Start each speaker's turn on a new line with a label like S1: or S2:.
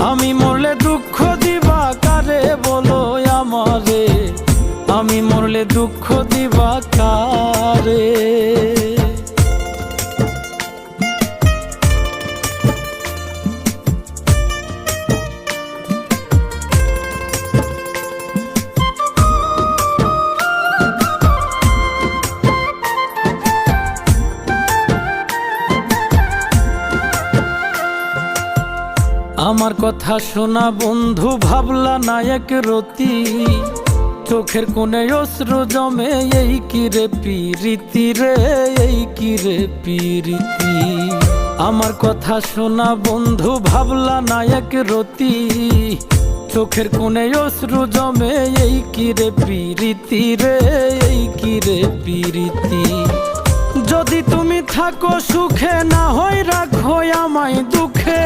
S1: আমি মরলে দুঃখ দিবা কারে বলো আমারে, আমি মরলে দুঃখ দিবা কারে। আমার কথা শোনা বন্ধু, ভাবলা না এক রতি, চোখের কোণে অশ্রু জমে, এই কি রে পিরিতি রে, এই কি রে পিরিতি। আমার কথা শোনা বন্ধু, ভাবলা না এক রতি, চোখের কোণে অশ্রু জমে, এই কি রে পিরিতি রে, এই কি রে পিরিতি। যদি তুমি থাকো সুখে, না হয় রাখো আমায় দুঃখে।